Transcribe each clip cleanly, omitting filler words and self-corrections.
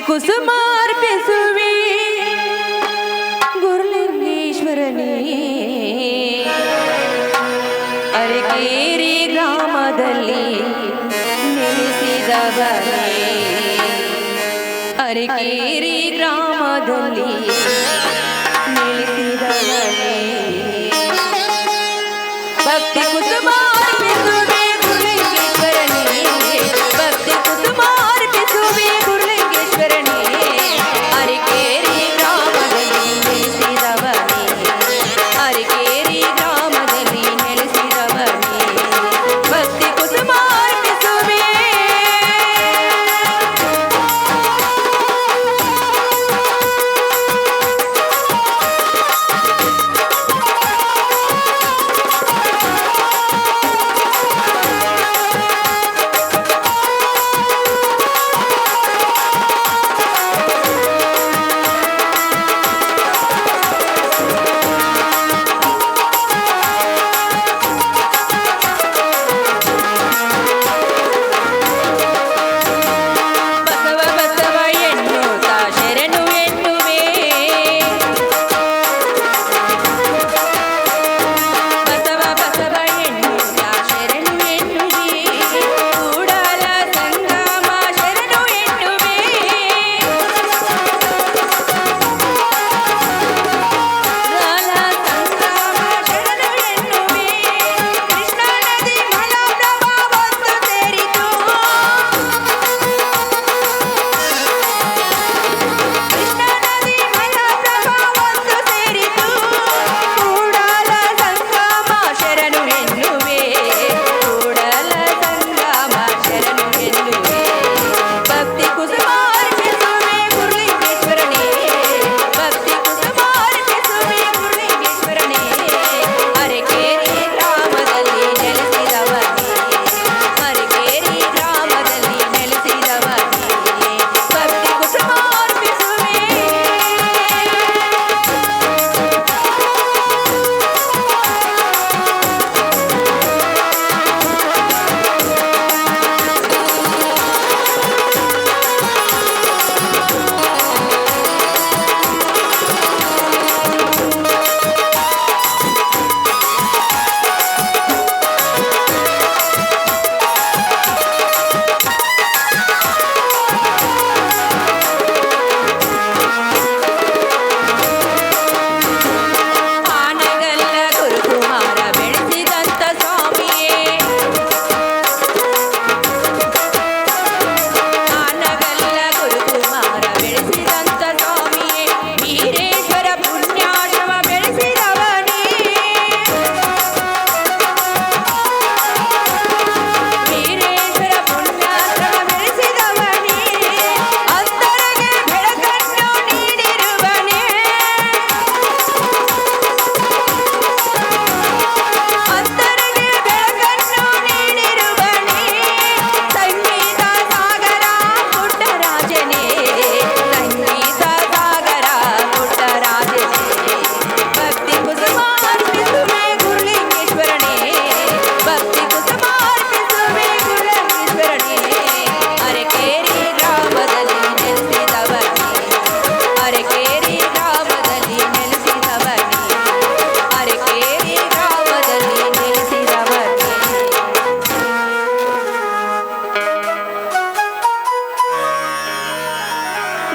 ಕುಸುಮಾರ್ಪಿಸುವೆ ಗುರುಲಿಂಗೇಶ್ವರನೇ. ಅರಕೇರಿ ಗ್ರಾಮದಲ್ಲಿ ನೆಲೆಸಿದವನೇ, ಅರಕೇರಿ ಗ್ರಾಮದಲ್ಲಿ ನೆಲೆಸಿದವನೇ. ಭಕ್ತಿ ಕುಸುಮಾರ್ಪಿಸುವೆ ಗುರುಲಿಂಗೇಶ್ವರನೇ, ಭಕ್ತಿ ಕುಸುಮಾರ್ಪಿಸುವೆ ಗುರುಲಿಂಗೇಶ್ವರನೇ. ಅರಕೇರಿ ಗ್ರಾಮದಲ್ಲಿ ನೆಲೆಸಿದವನೇ, ಅರಕೇರಿ ಗ್ರಾಮದಲ್ಲಿ ನೆಲೆಸಿದವನೇ. ಭಕ್ತಿ ಕುಸುಮಾರ್ಪಿಸುವೆ.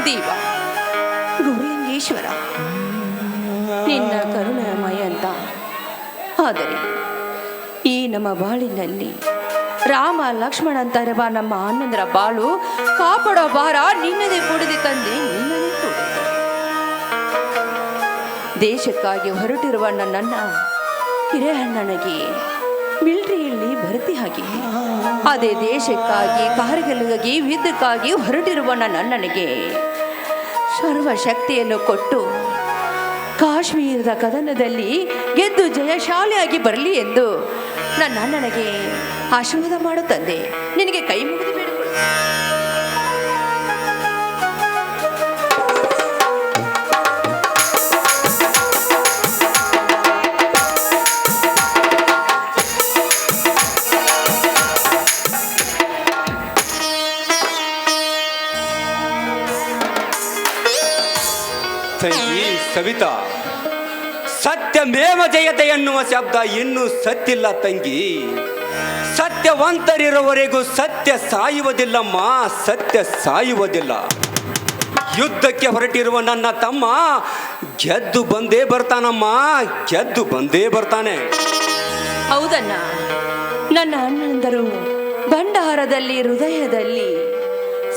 ದೇವ ಗುರುಲಿಂಗೇಶ್ವರ, ನಿನ್ನ ಕರುಣಾಮಯ ಅಂತ. ಆದರೆ ಈ ನಮ್ಮ ಬಾಳಿನಲ್ಲಿ ರಾಮ ಲಕ್ಷ್ಮಣ ಅಂತಾರವ ನಮ್ಮ ಅಣ್ಣಂದರ ಬಾಳು ಕಾಪಾಡೋ ಭಾರ ನಿನ್ನದೇ ಕೂಡಿದೆ ತಂದೆ, ನಿನ್ನದೇ ಕೂಡಿದೆ. ದೇಶಕ್ಕಾಗಿ ಹೊರಟಿರುವ ನನ್ನನ್ನ ಹಿರೇಹಣ್ಣನಿಗೆ ಮಿಲಿಟರಿಯಲ್ಲಿ ಭರ್ತಿ ಆಗಿ, ಅದೇ ದೇಶಕ್ಕಾಗಿ ಕಾರ್ಗಿಲ್ಗಾಗಿ ಯುದ್ಧಕ್ಕಾಗಿ ಹೊರಟಿರುವ ನನ್ನ ಅಣ್ಣನಿಗೆ ಸರ್ವಶಕ್ತಿಯನ್ನು ಕೊಟ್ಟು ಕಾಶ್ಮೀರದ ಕದನದಲ್ಲಿ ಗೆದ್ದು ಜಯಶಾಲಿಯಾಗಿ ಬರಲಿ ಎಂದು ನನ್ನ ಅಣ್ಣನಿಗೆ ಆಶೀರ್ವಾದ ಮಾಡು ತಂದೆ, ನಿನಗೆ ಕೈ ಮುಗಿದು ಬೇಡಿಕೊಳ್ಳು. ಮೇವ ಜಯತೆ ಎನ್ನುವ ಶಬ್ದ ಇನ್ನೂ ಸತ್ತಿಲ್ಲ ತಂಗಿ. ಸತ್ಯವಂತರಿರುವವರೆಗೂ ಸತ್ಯ ಸಾಯುವುದಿಲ್ಲಮ್ಮ, ಸತ್ಯ ಸಾಯುವುದಿಲ್ಲ. ಯುದ್ಧಕ್ಕೆ ಹೊರಟಿರುವ ನನ್ನ ತಮ್ಮ ಗೆದ್ದು ಬಂದೇ ಬರ್ತಾನಮ್ಮ, ಗೆದ್ದು ಬಂದೇ ಬರ್ತಾನೆ. ಹೌದಣ್ಣ, ನನ್ನ ಅಣ್ಣಂದರು ಭಂಡಾರದಲ್ಲಿ ಹೃದಯದಲ್ಲಿ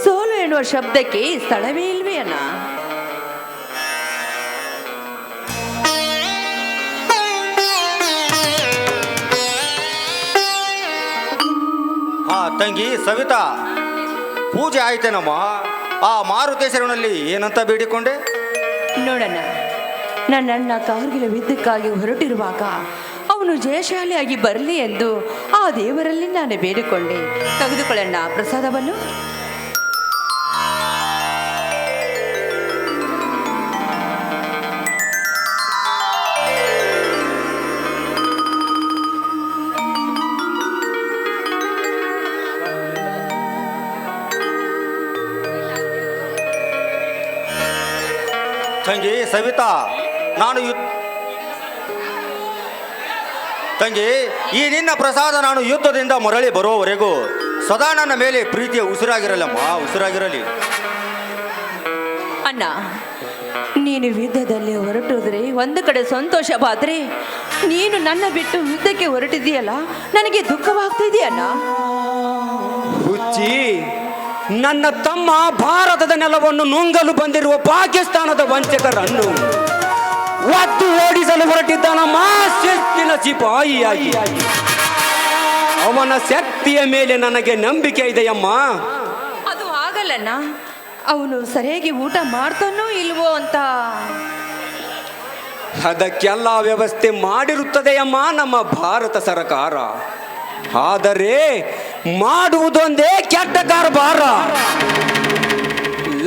ಸೋಲು ಎನ್ನುವ ಶಬ್ದಕ್ಕೆ ಸ್ಥಳವೇ ಇಲ್ವೇ ಅಣ್ಣ? ತಂಗಿ ಸವಿತಾ, ಪೂಜೆ ಆಯ್ತೇನಮ್ಮ? ಆ ಮಾರುತೇಶ್ವರನಲ್ಲಿ ಏನಂತ ಬೇಡಿಕೊಂಡೆ? ನೋಡಣ್ಣ, ನನ್ನ ಅಣ್ಣ ಕಾರ್ಗಿಲ ಯುದ್ಧಕ್ಕಾಗಿ ಹೊರಟಿರುವಾಗ ಅವನು ಜಯಶಾಲಿಯಾಗಿ ಬರಲಿ ಎಂದು ಆ ದೇವರಲ್ಲಿ ನಾನು ಬೇಡಿಕೊಂಡೆ. ತೆಗೆದುಕೊಳ್ಳಣ್ಣ ಪ್ರಸಾದವನ್ನು. ತಂಗಿ ಸವಿತಾ, ತಂಗಿ, ಈ ನಿನ್ನ ಪ್ರಸಾದ ನಾನು ಯುದ್ಧದಿಂದ ಮರಳಿ ಬರುವವರೆಗೂ ಸದಾ ನನ್ನ ಮೇಲೆ ಪ್ರೀತಿಯ ಉಸಿರಾಗಿರಲಮ್ಮ, ಉಸಿರಾಗಿರಲಿ. ಅಣ್ಣ, ನೀನು ಯುದ್ಧದಲ್ಲಿ ಹೊರಟೋದ್ರೆ ಒಂದು ಕಡೆ ಸಂತೋಷವಾದರೆ, ನೀನು ನನ್ನ ಬಿಟ್ಟು ಯುದ್ಧಕ್ಕೆ ಹೊರಟಿದೆಯಲ್ಲ, ನನಗೆ ದುಃಖವಾಗ್ತಿದೆಯಣ್ಣ. ಹುಚ್ಚಿ, ನನ್ನ ತಮ್ಮ ಭಾರತದ ನೆಲವನ್ನು ನುಂಗಲು ಬಂದಿರುವ ಪಾಕಿಸ್ತಾನದ ವಂಚಕರನ್ನು ಒದ್ದು ಓಡಿಸಲು ಹೊರಟಿದ್ದಾನಮ್ಮ, ಶಿಸ್ತಿನ ಸಿಪಾಯಿಯಾಗಿ. ಅವನ ಶಕ್ತಿಯ ಮೇಲೆ ನನಗೆ ನಂಬಿಕೆ ಇದೆಯಮ್ಮ. ಅದು ಆಗಲ್ಲಣ್ಣ, ಅವನು ಸರಿಯಾಗಿ ಊಟ ಮಾಡ್ತಾನೋ ಇಲ್ವೋ ಅಂತ. ಅದಕ್ಕೆಲ್ಲ ವ್ಯವಸ್ಥೆ ಮಾಡಿರುತ್ತದೆಯಮ್ಮ ನಮ್ಮ ಭಾರತ ಸರ್ಕಾರ. ಆದರೆ ಮಾಡುವುದೊಂದೇ ಕೆಟ್ಟ ಕಾರ್ಬಾರ.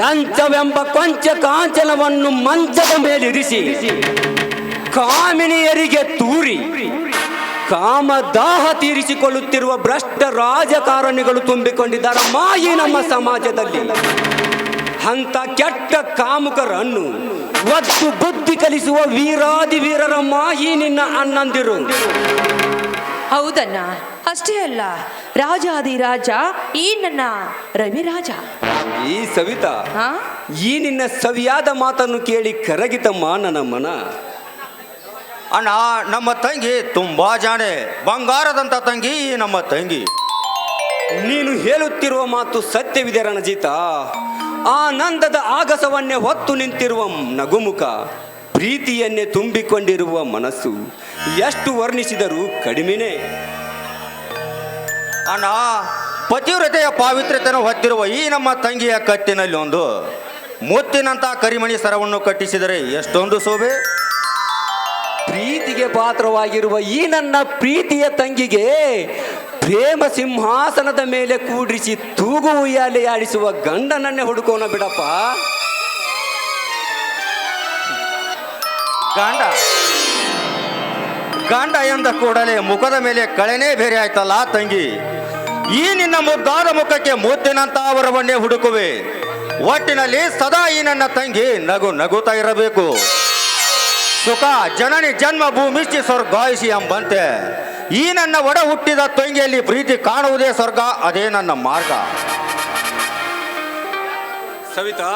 ಲಂಚವೆಂಬ ಕೊಂಚ ಕಾಂಚನವನ್ನು ಮಂಚದ ಮೇಲಿರಿಸಿ ಕಾಮಿನಿಯರಿಗೆ ತೂರಿ ಕಾಮದಾಹ ತೀರಿಸಿಕೊಳ್ಳುತ್ತಿರುವ ಭ್ರಷ್ಟ ರಾಜಕಾರಣಿಗಳು ತುಂಬಿಕೊಂಡಿದ್ದಾರಮ್ಮ ಈ ನಮ್ಮ ಸಮಾಜದಲ್ಲಿ. ಅಂತ ಕೆಟ್ಟ ಕಾಮುಕರನ್ನು ಒತ್ತು ಬುದ್ಧಿ ಕಲಿಸುವ ವೀರಾದಿ ವೀರರಮ್ಮ ಈ ನಿನ್ನ ಅಣ್ಣಂದಿರು. ಹೌದಣ್ಣ, ಅಷ್ಟೇ ಅಲ್ಲ, ರಾಜಾದಿರಾಜ ಈ ನನ್ನ ರವಿರಾಜ. ಈ ಸವಿತಾ, ಈ ನಿನ್ನ ಸವಿಯಾದ ಮಾತನ್ನು ಕೇಳಿ ಕರಗಿತಮ್ಮ ನನ್ನ ಮನ. ಅಣ್ಣ, ನಮ್ಮ ತಂಗಿ ತುಂಬಾ ಜಾಣೆ, ಬಂಗಾರದಂತ ತಂಗಿ ನಮ್ಮ ತಂಗಿ. ನೀನು ಹೇಳುತ್ತಿರುವ ಮಾತು ಸತ್ಯವಿದೆ ರಣಜಿತ. ಆನಂದದ ಆಗಸವನ್ನೇ ಹೊತ್ತು ನಿಂತಿರುವ ನಗುಮುಖ, ಪ್ರೀತಿಯನ್ನೇ ತುಂಬಿಕೊಂಡಿರುವ ಮನಸ್ಸು ಎಷ್ಟು ವರ್ಣಿಸಿದರೂ ಕಡಿಮೆನೇ. ಅಣ್ಣ, ಪತಿವ್ರತೆಯ ಪಾವಿತ್ರ್ಯತೆಯನ್ನು ಹೊತ್ತಿರುವ ಈ ನಮ್ಮ ತಂಗಿಯ ಕತ್ತಿನಲ್ಲಿ ಒಂದು ಮುತ್ತಿನಂತ ಕರಿಮಣಿ ಸರವನ್ನು ಕಟ್ಟಿಸಿದರೆ ಎಷ್ಟೊಂದು ಶೋಭೆ. ಪ್ರೀತಿಗೆ ಪಾತ್ರವಾಗಿರುವ ಈ ನನ್ನ ಪ್ರೀತಿಯ ತಂಗಿಗೆ ಪ್ರೇಮ ಸಿಂಹಾಸನದ ಮೇಲೆ ಕೂಡಿಸಿ ತೂಗು ಉಯ್ಯಾಲೆ ಆಡಿಸುವ ಗಂಡನನ್ನೇ ಹುಡುಕೋಣ ಬಿಡಪ್ಪ. ಗಂಡ ಎಂದ ಕೂಡಲೇ ಮುಖದ ಮೇಲೆ ಕಳೆನೇ ಬೇರೆ ಆಯ್ತಲ್ಲ ತಂಗಿ. ಈ ನಿನ್ನ ಮುದ್ದಾದ ಮುಖಕ್ಕೆ ಮುತ್ತಿನಂತ ವರವನ್ನೇ ಹುಡುಕುವೆ. ಒಟ್ಟಿನಲ್ಲಿ ಸದಾ ಈ ನನ್ನ ತಂಗಿ ನಗು ನಗುತ್ತಾ ಇರಬೇಕು. ಸುಖ ಜನನಿ ಜನ್ಮ ಭೂಮಿಷ್ಟಿ ಸ್ವರ್ಗಾಯಿಸಿ ಎಂಬಂತೆ ಈ ನನ್ನ ಒಡ ಹುಟ್ಟಿದ ತಂಗಿಯಲ್ಲಿ ಪ್ರೀತಿ ಕಾಣುವುದೇ ಸ್ವರ್ಗ, ಅದೇ ನನ್ನ ಮಾರ್ಗ. ಸವಿತಾ,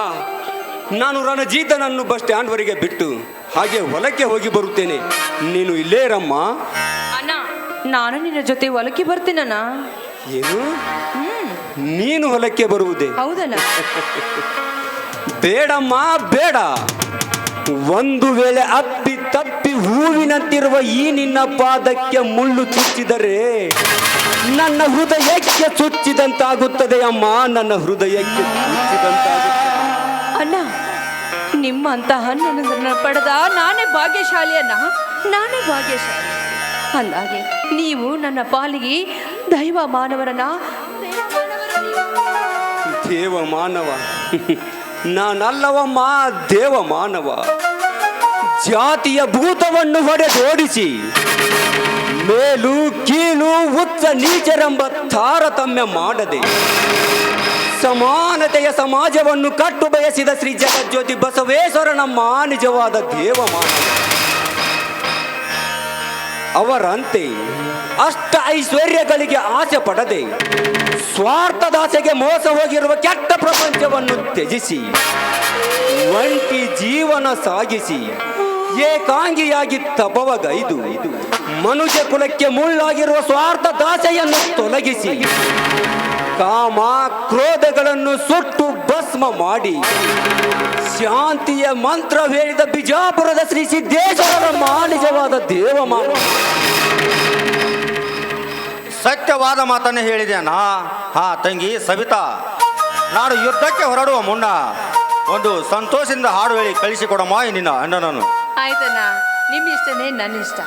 ನಾನು ರಣಜೀತನನ್ನು ಬಸ್ ಸ್ಟ್ಯಾಂಡ್ವರೆಗೆ ಬಿಟ್ಟು ಹಾಗೆ ಹೊಲಕ್ಕೆ ಹೋಗಿ ಬರುತ್ತೇನೆ. ನೀನು ಇಲ್ಲೇ ಇರಮ್ಮ. ಅಣ್ಣ, ನಾನು ನಿನ್ನ ಜೊತೆ ಹೊಲಕ್ಕೆ ಬರ್ತೀನಣ್ಣ. ಏನು, ನೀನು ಹೊಲಕ್ಕೆ ಬರುವುದೇ? ಹೌದಣ್ಣ. ಬೇಡಮ್ಮ ಬೇಡ. ಒಂದು ವೇಳೆ ಅಪ್ಪಿ ತಪ್ಪಿ ಹೂವಿನಂತಿರುವ ಈ ನಿನ್ನ ಪಾದಕ್ಕೆ ಮುಳ್ಳು ಚುಚ್ಚಿದರೆ ನನ್ನ ಹೃದಯಕ್ಕೆ ಚುಚ್ಚಿದಂತಾಗುತ್ತದೆ ಅಮ್ಮ, ನನ್ನ ಹೃದಯಕ್ಕೆ ಚುಚ್ಚಿದಂತಾಗುತ್ತದೆ. ಅಣ್ಣ, ನಿಮ್ಮಂತ ಹಣ್ಣನ್ನು ಪಡೆದ ನಾನೇ ಭಾಗ್ಯಶಾಲಿಯನ್ನ, ನಾನೇ ಭಾಗ್ಯಶಾಲಿ. ಅಂದಾಗೆ ನೀವು ನನ್ನ ಪಾಲಿಗೆ ದೈವ ಮಾನವರನ್ನ. ದೇವ ಮಾನವ ನಾನಲ್ಲವಮ್ಮ, ದೇವ ಮಾನವ. ಜಾತಿಯ ಭೂತವನ್ನು ಹೊಡೆದೋಡಿಸಿ ಮೇಲು ಕೀಳು ಉಚ್ಚ ನೀಚರೆಂಬ ತಾರತಮ್ಯ ಮಾಡದೆ ಸಮಾನತೆಯ ಸಮಾಜವನ್ನು ಕಟ್ಟು ಬಯಸಿದ ಶ್ರೀ ಜಗಜ್ಯೋತಿ ಬಸವೇಶ್ವರ ನಮ್ಮ ನಿಜವಾದ ದೇವ ಮಾನವ. ಅವರಂತೆ ಅಷ್ಟ ಐಶ್ವರ್ಯಗಳಿಗೆ ಆಸೆ ಪಡದೆ ಸ್ವಾರ್ಥದಾಸೆಗೆ ಮೋಸ ಹೋಗಿರುವ ಕೆಟ್ಟ ಪ್ರಪಂಚವನ್ನು ತ್ಯಜಿಸಿ ಒಂಟಿ ಜೀವನ ಸಾಗಿಸಿ ಏಕಾಂಗಿಯಾಗಿ ತಪವಗೈದು ಮನುಷ್ಯ ಕುಲಕ್ಕೆ ಮುಳ್ಳಾಗಿರುವ ಸ್ವಾರ್ಥ ದಾಸೆಯನ್ನು ತೊಲಗಿಸಿ ಕಾಮ ಕ್ರೋಧಗಳನ್ನು ಸುಟ್ಟು ಭಸ್ಮ ಮಾಡಿ ಶಾಂತಿಯ ಮಂತ್ರ ಹೇಳಿದ ಬಿಜಾಪುರದ ಶ್ರೀ ಸಿದ್ದೇಶ್ವರರ ಮಾಲಿಜವಾದ ದೇವಮಾನ ಸತ್ಯವಾದ ಮಾತನ್ನೇ ಹೇಳಿದೆನಾ? ಹಾ ತಂಗಿ ಸವಿತಾ, ನಾನು ಯುದ್ಧಕ್ಕೆ ಹೊರಡುವ ಮುನ್ನ ಒಂದು ಸಂತೋಷದಿಂದ ಹಾಡು ಹೇಳಿ ಕಳಿಸಿಕೊಡಮ್ಮ ಈ ನಿನ್ನ ಅಣ್ಣನನ್ನು. ಆಯ್ತಣ್ಣ, ನಿಮ್ಮ ಇಷ್ಟನೇ ನನ್ನ ಇಷ್ಟ.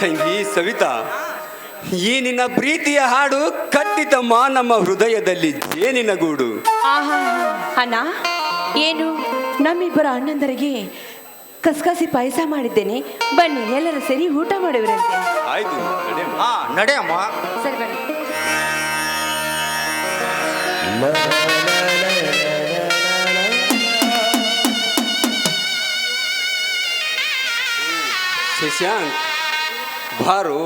ತಂಗಿ ಸವಿತಾ, ಈ ನಿನ್ನ ಪ್ರೀತಿಯ ಹಾಡು ಕಟ್ಟಿತಮ್ಮ ನಮ್ಮ ಹೃದಯದಲ್ಲಿ ಜೇನಿನ ಗೂಡು. ಆಹಾ ಅಣ್ಣ, ಏನು ನಮ್ಮಿಬ್ಬರ ಅಣ್ಣಂದರಿಗೆ ಕಸಕಸಿ ಪಾಯಸ ಮಾಡಿದ್ದೇನೆ, ಬನ್ನಿ ಎಲ್ಲರೂ ಸೇರಿ ಊಟ ಮಾಡುವಿರಂತೆ. ಆಯ್ತು, ಹಾ ನಡೆಯಮ್ಮ. ಸರಿ ಬನ್ನಿ. ಶಶಾಂಕ್ ಬಾರು,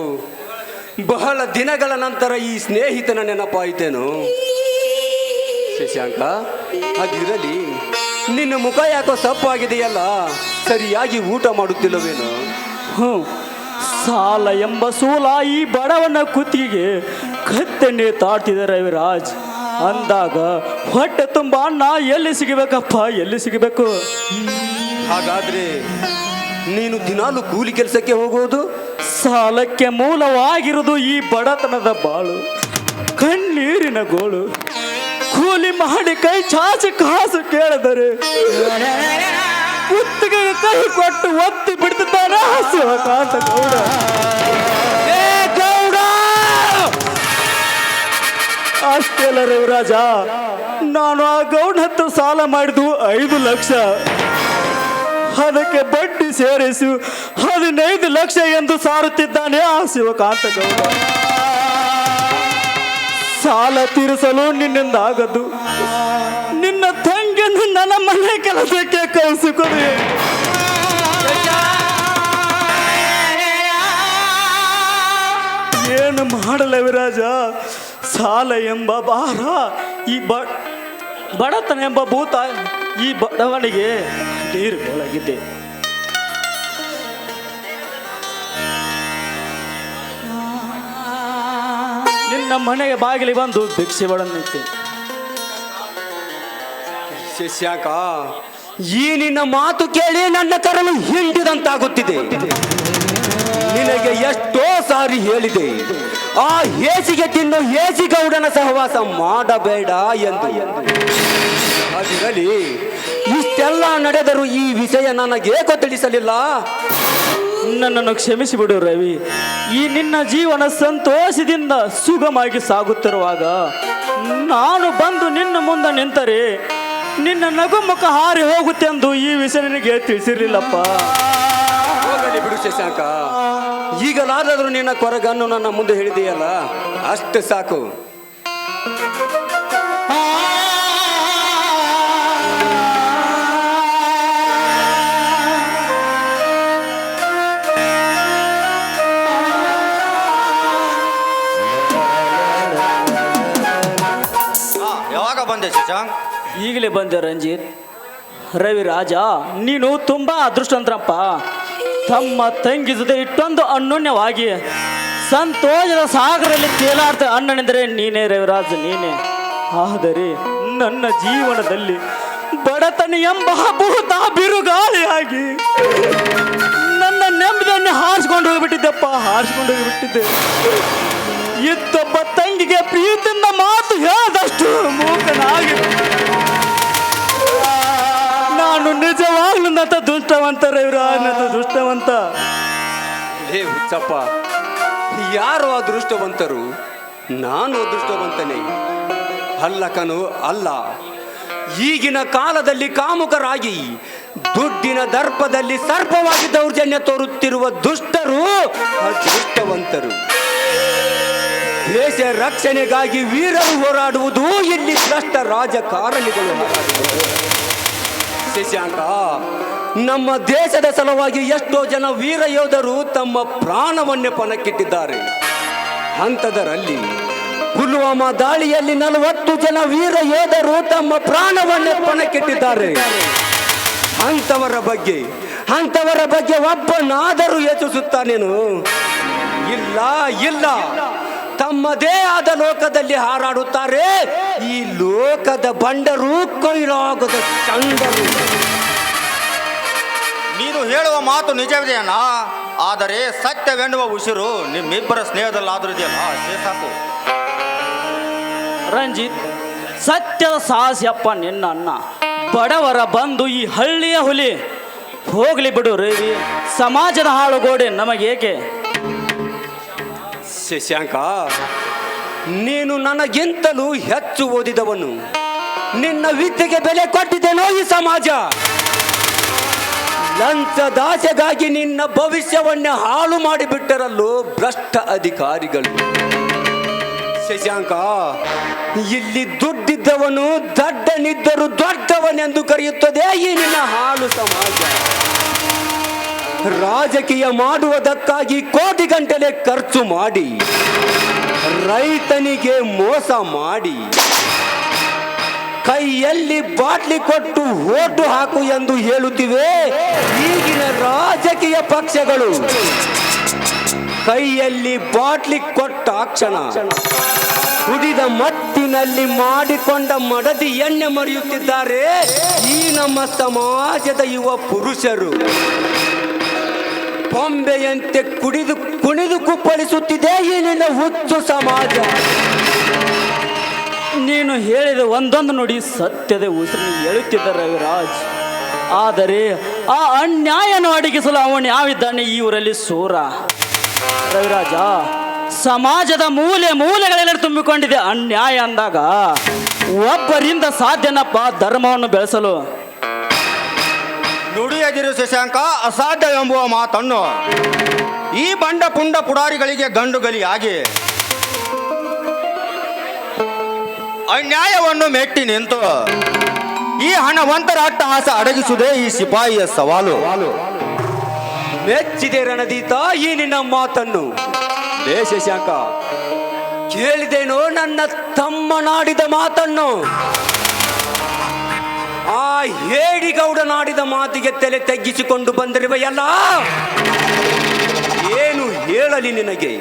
ಬಹಳ ದಿನಗಳ ನಂತರ ಈ ಸ್ನೇಹಿತನ ನೆನಪಾಯಿತೇನು? ಶಶಾಂಕ, ಅದಿರಲಿ, ನಿನ್ನ ಮುಖ ಯಾಕೋ ಸಪ್ಪಾಗಿದೆಯಲ್ಲ, ಸರಿಯಾಗಿ ಊಟ ಮಾಡುತ್ತಿಲ್ಲವೇನು? ಸಾಲ ಎಂಬ ಸೂಲ ಈ ಬಡವನ ಕುತ್ತಿಗೆ ಕತ್ತನ್ನೇ ತಾಡ್ತಿದೆ ರವಿರಾಜ್. ಅಂದಾಗ ಹೊಟ್ಟೆ ತುಂಬ ಅನ್ನ ಎಲ್ಲಿ ಸಿಗಬೇಕಪ್ಪ, ಎಲ್ಲಿ ಸಿಗಬೇಕು? ಹಾಗಾದ್ರೆ ನೀನು ದಿನಾಲು ಕೂಲಿ ಕೆಲಸಕ್ಕೆ ಹೋಗುವುದು? ಸಾಲಕ್ಕೆ ಮೂಲವಾಗಿರುವುದು ಈ ಬಡತನದ ಬಾಳು, ಕಣ್ಣೀರಿನ ಗೋಳು. ಕೂಲಿ ಮಾಡಿ ಕೈ ಚಾಚಿ ಕಾಸು ಕೇಳಿದರೆ ಕುತ್ತಿಗೆ ಕೈ ಕೊಟ್ಟು ಒತ್ತಿ ಬಿಡ್ತಿದ್ದಾನೆ ಶಿವಕಾಂತ ಗೌಡ. ಅಷ್ಟೇ ಅಲ್ಲ ರವಿರಾಜ, ನಾನು ಆ ಗೌಡ ಹತ್ರ ಸಾಲ ಮಾಡಿದ್ದು 5 ಲಕ್ಷ, ಅದಕ್ಕೆ ಬಡ್ಡಿ ಸೇರಿಸಿ 15 ಲಕ್ಷ ಎಂದು ಸಾರುತ್ತಿದ್ದಾನೆ ಆ ಶಿವಕಾಂತ ಗೌಡ. ಸಾಲ ತೀರಿಸಲು ನಿನ್ನಿಂದ ಆಗದು, ನಿನ್ನ ತಂಗಿಯನ್ನು ನನ್ನ ಮನೆ ಕೆಲಸಕ್ಕೆ ಕಳಿಸಿಕೊಡಿ. ಏನು ಮಾಡಲ ವಿರಾಜ? ಸಾಲ ಎಂಬ ಭಾರ, ಈ ಬಡತನ ಎಂಬ ಭೂತ ಈ ಬಡವನಿಗೆ ನೀರು ಒಳಗಿದೆ. ನಿನ್ನ ಮನೆಗೆ ಬಾಗಿಲಿ ಬಂದು ಭಿಕ್ಷೆ ಬಡನ್ನೈತೆ. ಶಶಾಂಕ, ಈ ನಿನ್ನ ಮಾತು ಕೇಳಿ ನನ್ನ ಕರಳು ಹಿಂಡಿದಂತಾಗುತ್ತಿದೆ. ನಿನಗೆ ಎಷ್ಟೋ ಸಾರಿ ಹೇಳಿದೆ, ಆ ಹೇಸಿಗೆ ತಿನ್ನು ಹೇಸಿಗೌಡನ ಸಹವಾಸ ಮಾಡಬೇಡ ಎಂದು. ಅದಿರಲಿ, ಇಷ್ಟೆಲ್ಲ ನಡೆದರೂ ಈ ವಿಷಯ ನನಗೆ ತಿಳಿಸಲಿಲ್ಲ. ನನ್ನನ್ನು ಕ್ಷಮಿಸಿಬಿಡು ರವಿ. ಈ ನಿನ್ನ ಜೀವನ ಸಂತೋಷದಿಂದ ಸುಗಮಾಗಿ ಸಾಗುತ್ತಿರುವಾಗ ನಾನು ಬಂದು ನಿನ್ನ ಮುಂದೆ ನಿಂತರೆ ನಿನ್ನ ನಗುಮುಖ ಹಾರಿ ಹೋಗುತ್ತೆ ಎಂದು ಈ ವಿಷಯ ನಿನಗೆ ತಿಳಿಸಿರ್ಲಿಲ್ಲಪ್ಪ. ಹೋಗಲಿ ಬಿಡು ಶಶಾಂಕ, ಈಗಲಾದರೂ ನಿನ್ನ ಕೊರಗನ್ನು ನನ್ನ ಮುಂದೆ ಹೇಳಿದೆಯಲ್ಲ, ಅಷ್ಟು ಸಾಕು. ಯಾವಾಗ ಬಂದೆ ಶಶಾಂಕ್? ಈಗಲೇ ಬಂದೆ ರಂಜಿತ್. ರವಿರಾಜ, ನೀನು ತುಂಬಾ ಅದೃಷ್ಟವಂತರಪ್ಪ. ತಮ್ಮ ತಂಗಿ ಜೊತೆ ಇಷ್ಟೊಂದು ಅನ್ಯೋನ್ಯವಾಗಿ ಸಂತೋಷದ ಸಾಗರಲ್ಲಿ ತೇಲಾಡ್ತ ಅಣ್ಣನೆಂದರೆ ನೀನೇ ರವಿರಾಜ್, ನೀನೇ. ಆದರೆ ನನ್ನ ಜೀವನದಲ್ಲಿ ಬಡತನ ಎಂಬ ಭೂತ ಬಿರುಗಾಳಿಯಾಗಿ ನನ್ನ ನೆಮ್ಮದಿಯನ್ನು ಹಾರಿಸ್ಕೊಂಡು ಹೋಗಿಬಿಟ್ಟಿದ್ದೆಪ್ಪ, ಹಾರಿಸ್ಕೊಂಡು ಹೋಗಿಬಿಟ್ಟಿದ್ದೆ. ಇತ್ತೊಬ್ಬ ತಂಗಿಗೆ ಪ್ರೀತಿಯಿಂದ ಮಾತು ಹೇಳದಷ್ಟು ಮೂಕನಾಗಿ ನಾನು ನಿಜವಾಗ್ಲೂ ನತ ದುಷ್ಟವಂತ ರವಿರಾಜ್, ದುಷ್ಟವಂತ. ಹೇ ಹುಚ್ಚಪ್ಪ, ಯಾರು ಅದೃಷ್ಟವಂತರು? ನಾನು ಅದೃಷ್ಟವಂತನೇ ಅಲ್ಲ ಕಣೋ, ಅಲ್ಲ. ಈಗಿನ ಕಾಲದಲ್ಲಿ ಕಾಮುಕರಾಗಿ ದುಡ್ಡಿನ ದರ್ಪದಲ್ಲಿ ಸರ್ಪವಾಗಿ ದೌರ್ಜನ್ಯ ತೋರುತ್ತಿರುವ ದುಷ್ಟರು ಅದೃಷ್ಟವಂತರು. ದೇಶ ರಕ್ಷಣೆಗಾಗಿ ವೀರರು ಹೋರಾಡುವುದು ಇಲ್ಲಿ ಭ್ರಷ್ಟ ರಾಜಕಾರಣಿಗಳು. ಶಶಾಂಕ, ನಮ್ಮ ದೇಶದ ಸಲುವಾಗಿ ಎಷ್ಟೋ ಜನ ವೀರ ಯೋಧರು ತಮ್ಮ ಪ್ರಾಣವನ್ನೇ ಪಣಕ್ಕಿಟ್ಟಿದ್ದಾರೆ. ಅಂಥದರಲ್ಲಿ ಪುಲ್ವಾಮಾ ದಾಳಿಯಲ್ಲಿ 40 ಜನ ವೀರ ಯೋಧರು ತಮ್ಮ ಪ್ರಾಣವನ್ನೇ ಪಣಕ್ಕಿಟ್ಟಿದ್ದಾರೆ. ಅಂಥವರ ಬಗ್ಗೆ ಒಬ್ಬನಾದರೂ ಯೋಚಿಸುತ್ತಾನೇನು? ಇಲ್ಲ ಇಲ್ಲ, ತಮ್ಮದೇ ಆದ ಲೋಕದಲ್ಲಿ ಹಾರಾಡುತ್ತಾರೆ ಈ ಲೋಕದ ಬಂಡರು, ಕೈಲಾಗದ ಚಂಡರು. ನೀನು ಹೇಳುವ ಮಾತು ನಿಜವಿದೆಯಣ್ಣ, ಆದರೆ ಸತ್ಯವೆನ್ನುವ ಉಸಿರು ನಿಮ್ಮಿಬ್ಬರ ಸ್ನೇಹದಲ್ಲಾದ್ರೂ ಇದೆಯಲ್ಲ, ಅಷ್ಟೇ ಸಾಕು. ರಂಜಿತ್, ಸತ್ಯದ ಸಾಹಸ್ಯಪ್ಪ ನಿನ್ನ ಅಣ್ಣ. ಬಡವರ ಬಂದು ಈ ಹಳ್ಳಿಯ ಹುಲಿ. ಹೋಗ್ಲಿ ಬಿಡು ರವಿ, ಸಮಾಜದ ಹಾಳುಗೋಡೆ ನಮಗೇಕೆ? ಶಶಾಂಕ, ನೀನು ನನಗಿಂತಲೂ ಹೆಚ್ಚು ಓದಿದವನು. ನಿನ್ನ ವಿದ್ಯೆಗೆ ಬೆಲೆ ಕೊಟ್ಟಿದ್ದೇನೋ ಈ ಸಮಾಜ. ಲಂಚದಾಸೆಗಾಗಿ ನಿನ್ನ ಭವಿಷ್ಯವನ್ನೇ ಹಾಳು ಮಾಡಿಬಿಟ್ಟರಲ್ಲೋ ಭ್ರಷ್ಟ ಅಧಿಕಾರಿಗಳು. ಶಶಾಂಕ, ಇಲ್ಲಿ ದುಡ್ಡಿದ್ದವನು ದಡ್ಡನಿದ್ದರೂ ದೊಡ್ಡವನೆಂದು ಕರೆಯುತ್ತದೆ ಈ ನಿನ್ನ ಹಾಳು ಸಮಾಜ. ರಾಜಕೀಯ ಮಾಡುವುದಕ್ಕಾಗಿ ಕೋಟಿ ಗಂಟಲೆ ಖರ್ಚು ಮಾಡಿ ರೈತನಿಗೆ ಮೋಸ ಮಾಡಿ ಕೈಯಲ್ಲಿ ಬಾಟ್ಲಿ ಕೊಟ್ಟು ಓಟು ಹಾಕು ಎಂದು ಹೇಳುತ್ತಿವೆ ಈಗಿನ ರಾಜಕೀಯ ಪಕ್ಷಗಳು. ಕೈಯಲ್ಲಿ ಬಾಟ್ಲಿ ಕೊಟ್ಟ ಕ್ಷಣ ಕುಡಿದ ಮತ್ತಿನಲ್ಲಿ ಮಾಡಿಕೊಂಡ ಮಡದಿ ಎಣ್ಣೆ ಮರೆಯುತ್ತಿದ್ದಾರೆ ಈ ನಮ್ಮ ಸಮಾಜದ ಯುವ ಪುರುಷರು. ಬೊಂಬೆಯಂತೆ ಕುಣಿದು ಕುಪ್ಪಳಿಸುತ್ತಿದೆ ಈ ನಿನ್ನ ಹುಚ್ಚು ಸಮಾಜ. ನೀನು ಹೇಳಿದ ಒಂದೊಂದು ನುಡಿ ಸತ್ಯದ ಉಸಿರು ಹೇಳುತ್ತಿದ್ದ ರವಿರಾಜ್. ಆದರೆ ಆ ಅನ್ಯಾಯನ ಅಡಗಿಸಲು ಅವನು ಯಾವಿದ್ದಾನೆ ಈ ಊರಲ್ಲಿ ಸೂರ. ರವಿರಾಜ, ಸಮಾಜದ ಮೂಲೆಗಳಲ್ಲಿ ತುಂಬಿಕೊಂಡಿದೆ ಅನ್ಯಾಯ ಅಂದಾಗ ಒಬ್ಬರಿಂದ ಸಾಧ್ಯನಪ್ಪ ಧರ್ಮವನ್ನು ಬೆಳೆಸಲು. ನುಡಿಯದಿರು ಶಶಾಂಕ, ಅಸಾಧ್ಯ ಎಂಬುವ ಮಾತನ್ನು ಈ ಬಂಡ ಪುಂಡ ಪುಡಾರಿಗಳಿಗೆ ಗಂಡುಗಲಿಯಾಗಿ ಅನ್ಯಾಯವನ್ನು ಮೆಟ್ಟಿ ನಿಂತು ಈ ಹಣವಂತರ ಅಟ್ಟಹಾಸ ಅಡಗಿಸುವುದೇ ಈ ಸಿಪಾಯಿಯ ಸವಾಲು. ಮೆಚ್ಚಿದೆ ರಣದೀತ ಈ ನಿನ್ನ ಮಾತನ್ನು. ಶಶಾಂಕ, ಕೇಳಿದೇನೋ ನನ್ನ ತಮ್ಮನಾಡಿದ ಮಾತನ್ನು. ಆ ಹೇಡಿಗೌಡನಾಡಿದ ಮಾತಿಗೆ ತಲೆ ತಗ್ಗಿಸಿಕೊಂಡು ಬಂದಿರುವೆಯಲ್ಲ, ಏನು ಹೇಳಲಿ ನಿನಗೆ?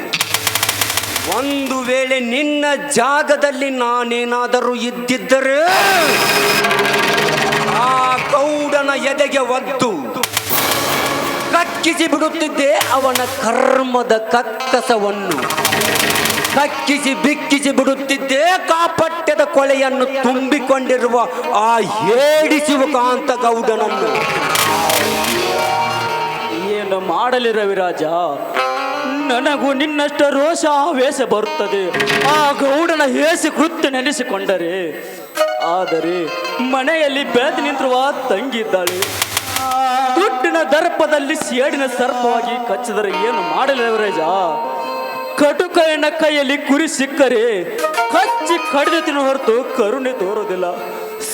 ಒಂದು ವೇಳೆ ನಿನ್ನ ಜಾಗದಲ್ಲಿ ನಾನೇನಾದರೂ ಇದ್ದಿದ್ದರೆ ಆ ಗೌಡನ ಎದೆಗೆ ಒದ್ದು ಕಕ್ಕಿಸಿ ಬಿಡುತ್ತಿದ್ದೆ ಅವನ ಕರ್ಮದ ಕಕ್ಕಸವನ್ನು. ಕಕ್ಕಿಸಿ ಬಿಕ್ಕಿಸಿ ಬಿಡುತ್ತಿದ್ದೆ ಕಾಪಟ್ಯದ ಕೊಳೆಯನ್ನು ತುಂಬಿಕೊಂಡಿರುವ ಆ ಹೇಡಿ ಶಿವಕಾಂತ ಗೌಡನನ್ನು. ಏನು ಮಾಡಲಿ ರವಿರಾಜ, ನನಗೂ ನಿನ್ನಷ್ಟ ರೋಷ ಆವೇಶ ಬರುತ್ತದೆ ಆ ಗೌಡನ ಹೇಸಿ ಕೃತ್ಯ ನೆನೆಸಿಕೊಂಡರೆ. ಆದರೆ ಮನೆಯಲ್ಲಿ ಬೆಳೆದು ನಿಂತಿರುವ ತಂಗಿದ್ದಾಳೆ. ದುಡ್ಡಿನ ದರ್ಪದಲ್ಲಿ ಸೇಡಿನ ಸರ್ಪವಾಗಿ ಕಚ್ಚಿದರೆ ಏನು ಮಾಡಲಿ ರವಿರಾಜ? ಕಟುಕನ ಕೈಯಲ್ಲಿ ಕುರಿ ಸಿಕ್ಕರೆ ಕಚ್ಚಿ ಕಡಿದು ತಿನ್ನು ಹೊರತು ಕರುಣೆ ತೋರೋದಿಲ್ಲ.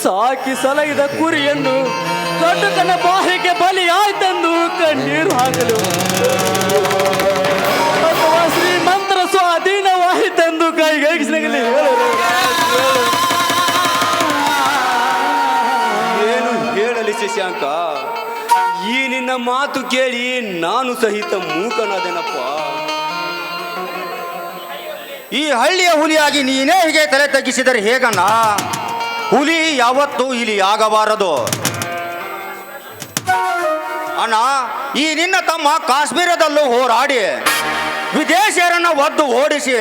ಸಾಕಿ ಸಲಹಿದ ಕುರಿಯನ್ನು ಕಟುಕನ ಬಾಯಿಗೆ ಬಲಿಯಾಯ್ತೆಂದು ಕಣ್ಣೀರು ಹಾಕಲು, ಅಥವಾ ಶ್ರೀಮಂತರ ಸ್ವಾಧೀನವಾಯಿತೆಂದು ಕೈಗೈಗಿಸಲಿ. ಏನು ಹೇಳಲಿ ಶಶಾಂಕ? ಈ ನಿನ್ನ ಮಾತು ಕೇಳಿ ನಾನು ಸಹಿತ ಮೂಕನಾದೆನಪ್ಪ. ಈ ಹಳ್ಳಿಯ ಹುಲಿಯಾಗಿ ನೀನೇ ಹೀಗೆ ತಲೆ ತಗ್ಗಿಸಿದರೆ ಹೇಗಣ್ಣ? ಹುಲಿ ಯಾವತ್ತೂ ಇಲ್ಲಿ ಆಗಬಾರದು ಅಣ್ಣ. ಈ ನಿನ್ನ ತಮ್ಮ ಕಾಶ್ಮೀರದಲ್ಲೂ ಹೋರಾಡಿ ವಿದೇಶಿಯರನ್ನು ಒದ್ದು ಓಡಿಸಿ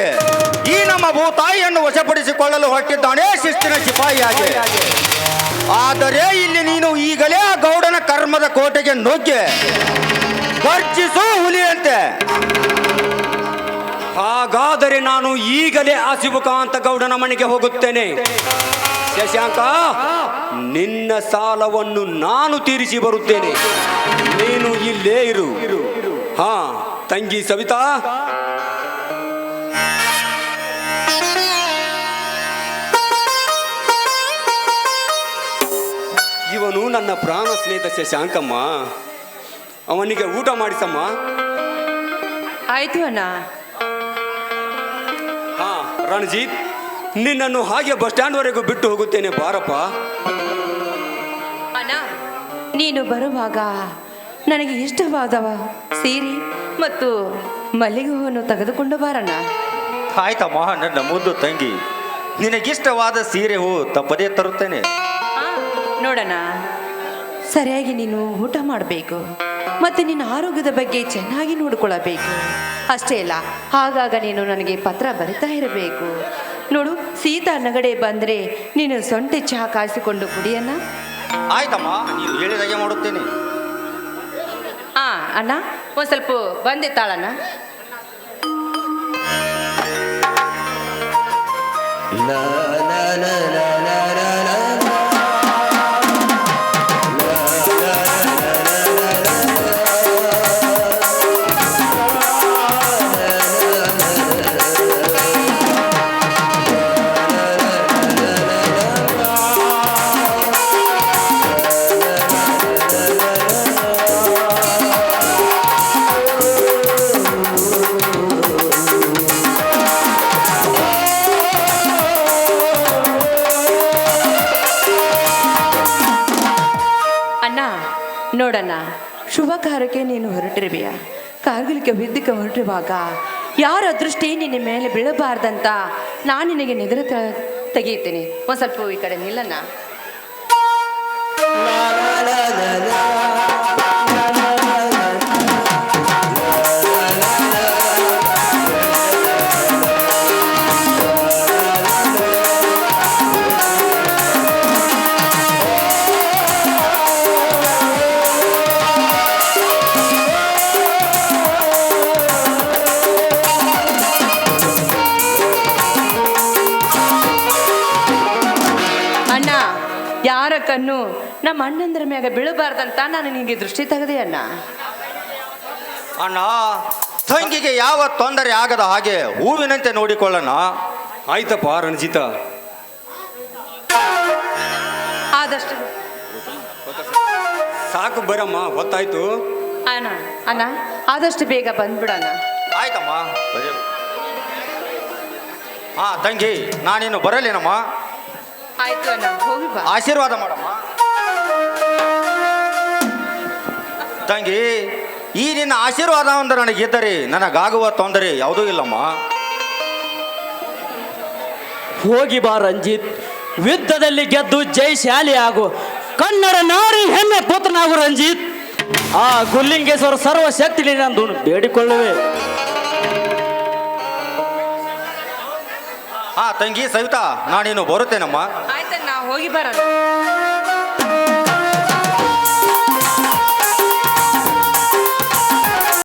ಈ ನಮ್ಮ ಭೂತಾಯಿಯನ್ನು ವಶಪಡಿಸಿಕೊಳ್ಳಲು ಹೊರಟಿದ್ದಾನೆ ಶಿಸ್ತಿನ ಸಿಪಾಯಿಯಾಗಿ. ಆದರೆ ಇಲ್ಲಿ ನೀನು ಈಗಲೇ ಆ ಗೌಡನ ಕರ್ಮದ ಕೋಟೆಗೆ ನುಗ್ಗಿ ಗರ್ಜಿಸು ಹುಲಿಯಂತೆ. ಹಾಗಾದರೆ ನಾನು ಈಗಲೇ ಆ ಶಿವಕಾಂತ ಗೌಡನ ಮನೆಗೆ ಹೋಗುತ್ತೇನೆ. ಶಶಾಂಕ, ನಿನ್ನ ಸಾಲವನ್ನು ನಾನು ತೀರಿಸಿ ಬರುತ್ತೇನೆ. ನೀನು ಇಲ್ಲೇ ಇರು. ಹಾ ತಂಗಿ ಸವಿತಾ, ಇವನು ನನ್ನ ಪ್ರಾಣ ಸ್ನೇಹಿತ ಶಶಾಂಕಮ್ಮ. ಅವನಿಗೆ ಊಟ ಮಾಡಿಸಮ್ಮ. ಆಯ್ತು ಅಣ್ಣ. ಹಾ ರಣಜಿತ್, ನಿನ್ನನ್ನು ಹಾಗೆ ಬಸ್ ಸ್ಟ್ಯಾಂಡ್ವರೆಗೂ ಬಿಟ್ಟು ಹೋಗುತ್ತೇನೆ, ಬಾರಪ್ಪ. ಅಣ್ಣ, ನೀನು ಬರುವಾಗ ನನಗೆ ಇಷ್ಟವಾದ ಸೀರೆ ಮತ್ತು ಮಲ್ಲಿಗೆ ಹೂವನ್ನು ತೆಗೆದುಕೊಂಡು ಬಾರಣ್ಣ. ಆಯ್ತಮ್ಮ ನನ್ನ ಮುದ್ದು ತಂಗಿ, ನಿನಗಿಷ್ಟವಾದ ಸೀರೆ ಹೂ ತಪ್ಪದೇ ತರುತ್ತೇನೆ. ನೋಡೋಣ, ಸರಿಯಾಗಿ ನೀನು ಊಟ ಮಾಡಬೇಕು ಮತ್ತು ನಿನ್ನ ಆರೋಗ್ಯದ ಬಗ್ಗೆ ಚೆನ್ನಾಗಿ ನೋಡಿಕೊಳ್ಳಬೇಕು. ಅಷ್ಟೇ ಅಲ್ಲ, ಆಗಾಗ ನೀನು ನನಗೆ ಪತ್ರ ಬರಿತಾ ಇರಬೇಕು. ನೋಡು, ಸೀತಾ ನಗಡೆ ಬಂದರೆ ನೀನು ಸೊಂಟೆ ಚಹಾ ಕಾಯಿಸಿಕೊಂಡು ಕುಡಿಯಣ್ಣ. ಆಯ್ತಮ್ಮ, ನೀವು ಹೇಳಿದಾಗೆ ಮಾಡುತ್ತೇನೆ. ಅಣ್ಣ, ಒಂದು ಸ್ವಲ್ಪ ಬಂದೆ ತಾಳಣ್ಣ. ಅಣ್ಣ ನೋಡಣ್ಣ, ಶುಭ ಕಾರ್ಯಕ್ಕೆ ನೀನು ಹೊರಟಿರುವೆಯ. ಕಾರ್ಗಿಲ್ಗೆ ಯುದ್ಧಕ್ಕೆ ಹೊರಟಿರುವಾಗ ಯಾರ ದೃಷ್ಟಿ ನಿನ್ನ ಮೇಲೆ ಬೀಳಬಾರ್ದಂತ ನಾನು ನಿನಗೆ ನಿದ್ರೆ ತೆಗೆಯುತ್ತೇನೆ. ಒಂದು ಸ್ವಲ್ಪ ಈ ಕಡೆ ನಿಲ್ಲಣ್ಣ. ಅಣ್ಣ, ಯಾರ ಕಣ್ಣು ನಮ್ಮ ಅಣ್ಣಂದ್ರ ಮ್ಯಾಗ ಬೀಳಬಾರ್ದಂತ ನಾನು ನಿನಗೆ ದೃಷ್ಟಿ ತೆಗೆದೆ ಅಣ್ಣ. ಅಣ್ಣ, ತಂಗಿಗೆ ಯಾವ ತೊಂದರೆ ಆಗದ ಹಾಗೆ ಹೂವಿನಂತೆ ನೋಡಿಕೊಳ್ಳೋಣ. ಆಯ್ತಪ್ಪ ರಣಜಿತ. ಆದಷ್ಟು ಸಾಕು ಬರಮ್ಮ, ಗೊತ್ತಾಯ್ತು. ಅಣ್ಣ ಅಣ್ಣ ಆದಷ್ಟು ಬೇಗ ಬಂದ್ಬಿಡಣ್ಣ. ಆಯ್ತಮ್ಮ. ಹಾ ತಂಗಿ, ನಾನಿನ್ನು ಬರಲೇನಮ್ಮ. ಆಯ್ತು ಅಣ್ಣ, ಹೋಗಿ ಬಾ. ಆಶೀರ್ವಾದ ಮಾಡಮ್ಮ. ತಂಗಿ, ಈ ನಿನ್ನ ಆಶೀರ್ವಾದ ಒಂದು ನನಗಿದ್ದರೆ ನನಗಾಗುವ ತೊಂದರೆ ಯಾವುದೂ ಇಲ್ಲಮ್ಮ. ಹೋಗಿ ಬಾ ರಂಜಿತ್, ಯುದ್ಧದಲ್ಲಿ ಗೆದ್ದು ಜಯಶಾಲಿ ಆಗು, ಕನ್ನಡ ನಾರಿ ಹೆಮ್ಮೆ ಪುತ್ರನಾಗು ರಂಜಿತ್. ಆ ಗುಲ್ಲಿಂಗೇಶ್ವರ ಸರ್ವಶಕ್ತಿ ನಂದು ಬೇಡಿಕೊಳ್ಳುವೆ. ಹಾ ತಂಗಿ ಸವಿತಾ, ನಾನಿನ್ನು ಬರುತ್ತೇನಮ್ಮ. ಆಯ್ತಣ್ಣ, ಹೋಗಿ ಬರೋಣ.